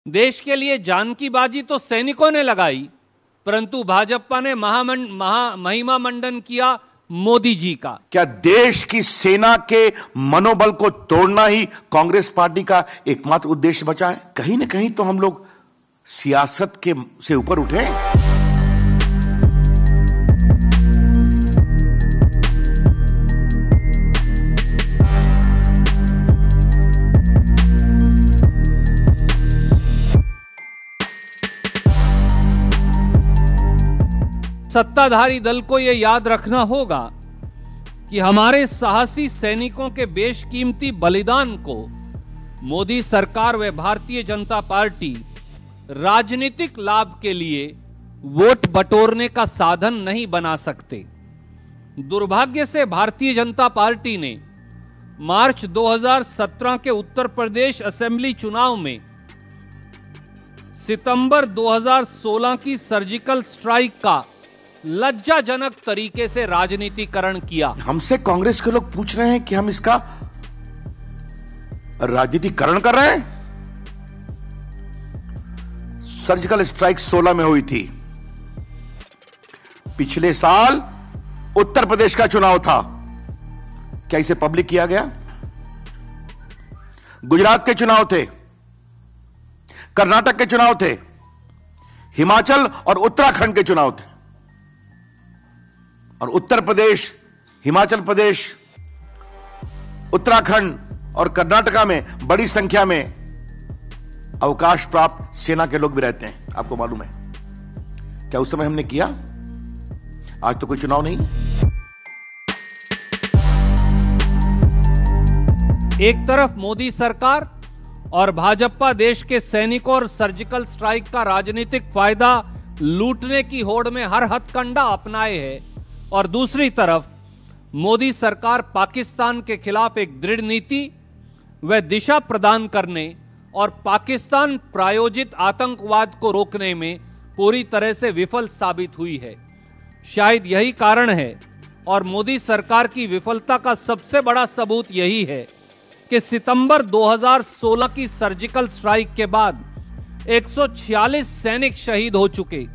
देश के लिए जान की बाजी तो सैनिकों ने लगाई, परंतु भाजपा ने महिमा मंडन किया मोदी जी का। क्या देश की सेना के मनोबल को तोड़ना ही कांग्रेस पार्टी का एकमात्र उद्देश्य बचा है? कहीं ना कहीं तो हम लोग सियासत के से ऊपर उठे। सत्ताधारी दल को यह याद रखना होगा कि हमारे साहसी सैनिकों के बेशकीमती बलिदान को मोदी सरकार व भारतीय जनता पार्टी राजनीतिक लाभ के लिए वोट बटोरने का साधन नहीं बना सकते। दुर्भाग्य से भारतीय जनता पार्टी ने मार्च 2017 के उत्तर प्रदेश असेंबली चुनाव में सितंबर 2016 की सर्जिकल स्ट्राइक का लज्जाजनक तरीके से राजनीतिकरण किया। हमसे कांग्रेस के लोग पूछ रहे हैं कि हम इसका राजनीतिकरण कर रहे हैं। सर्जिकल स्ट्राइक 16 में हुई थी। पिछले साल उत्तर प्रदेश का चुनाव था, क्या इसे पब्लिक किया गया? गुजरात के चुनाव थे, कर्नाटक के चुनाव थे, हिमाचल और उत्तराखंड के चुनाव थे, और उत्तर प्रदेश, हिमाचल प्रदेश, उत्तराखंड और कर्नाटका में बड़ी संख्या में अवकाश प्राप्त सेना के लोग भी रहते हैं। आपको मालूम है? क्या उस समय हमने किया? आज तो कोई चुनाव नहीं। एक तरफ मोदी सरकार और भाजपा देश के सैनिकों और सर्जिकल स्ट्राइक का राजनीतिक फायदा लूटने की होड़ में हर हथकंडा अपनाए है, और दूसरी तरफ मोदी सरकार पाकिस्तान के खिलाफ एक दृढ़ नीति व दिशा प्रदान करने और पाकिस्तान प्रायोजित आतंकवाद को रोकने में पूरी तरह से विफल साबित हुई है। शायद यही कारण है, और मोदी सरकार की विफलता का सबसे बड़ा सबूत यही है कि सितंबर 2016 की सर्जिकल स्ट्राइक के बाद 146 सैनिक शहीद हो चुके।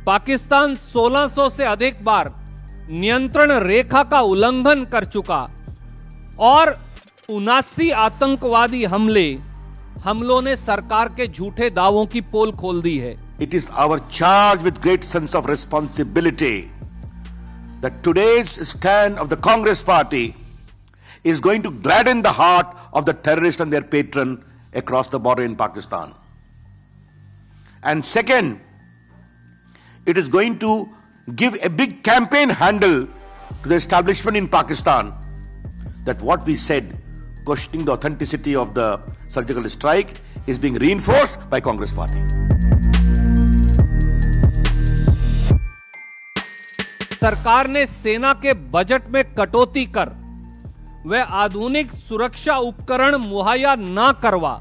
पाकिस्तान 1600 से अधिक बार नियंत्रण रेखा का उल्लंघन कर चुका, और 79 आतंकवादी हमलों ने सरकार के झूठे दावों की पोल खोल दी है। It is our charge with great sense of responsibility that today's stand of the Congress Party is going to gladden the heart of the terrorists and their patron across the border in Pakistan. And second, it is going to give a big campaign handle to the establishment in Pakistan that what we said, questioning the authenticity of the surgical strike, is being reinforced by Congress Party. सरकार ने सेना के budget में कटौती कर व आधुनिक सुरक्षा उपकरण मुहैया न करवा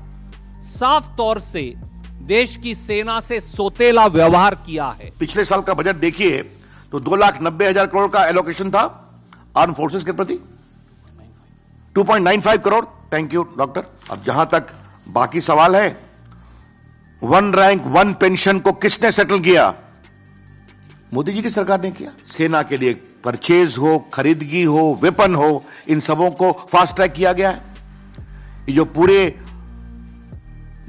साफ तौर से देश की सेना से सोतेला व्यवहार किया है। पिछले साल का बजट देखिए तो 2,90,000 करोड़ का एलोकेशन था आर्म फोर्सेस के प्रति, 2.95 करोड़। Thank you doctor. अब जहां तक बाकी सवाल है, 1 रैंक 1 पेंशन को किसने सेटल किया? मोदी जी की सरकार ने किया। सेना के लिए परचेज हो, खरीदगी हो, वेपन हो, इन सबों को फास्ट ट्रैक किया गया है। ये जो पूरे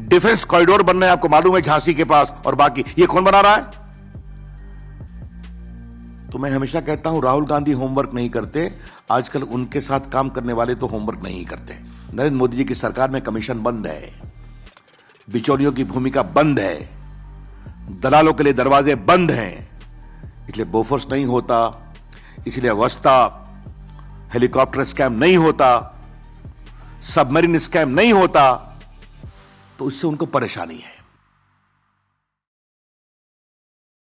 डिफेंस कॉरिडोर बन रहे हैं, आपको मालूम है, झांसी के पास और बाकी, ये कौन बना रहा है? तो मैं हमेशा कहता हूं, राहुल गांधी होमवर्क नहीं करते। आजकल उनके साथ काम करने वाले तो होमवर्क नहीं करते। नरेंद्र मोदी जी की सरकार में कमीशन बंद है, बिचौलियों की भूमिका बंद है, दलालों के लिए दरवाजे बंद हैं। इसलिए बोफोर्स नहीं होता, इसलिए अगस्ता हेलीकॉप्टर स्कैम नहीं होता, सबमरीन स्कैम नहीं होता, तो इससे उनको परेशानी है।